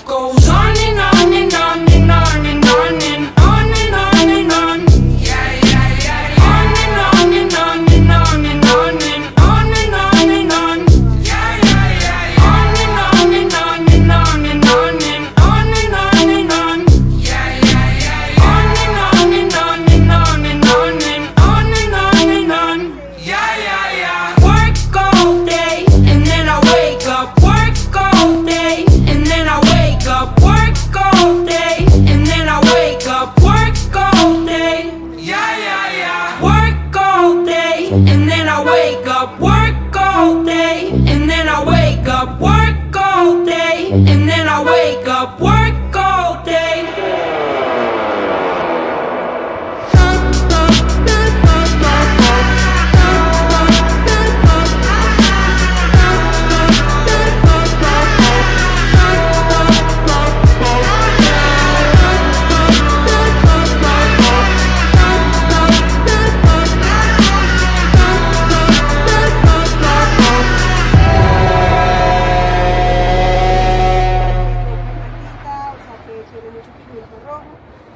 life goes on and on and on and on and on and on and on and on. Yeah, yeah, yeah, yeah. On and on and on and on and on and on and on and on. Yeah, yeah, yeah, yeah. On and on and on and on and on and on and on and on. Yeah, yeah, yeah, yeah. On and on and on and on and on and on and on and on. Yeah, yeah, yeah. Work all day and then I wake up. Work all day and then I wake up. Work all day and then I wake up. Work all day. Yeah, yeah, yeah. Work all day and then I wake up. Work all day and then I wake up. Work all day and then I wake up. Work all day.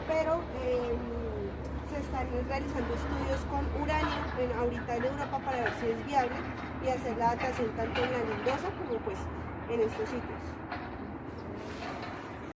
Pero se están realizando estudios con uranio ahorita en Europa para ver si es viable y hacer la datación tanto en la Mendoza como pues en estos sitios.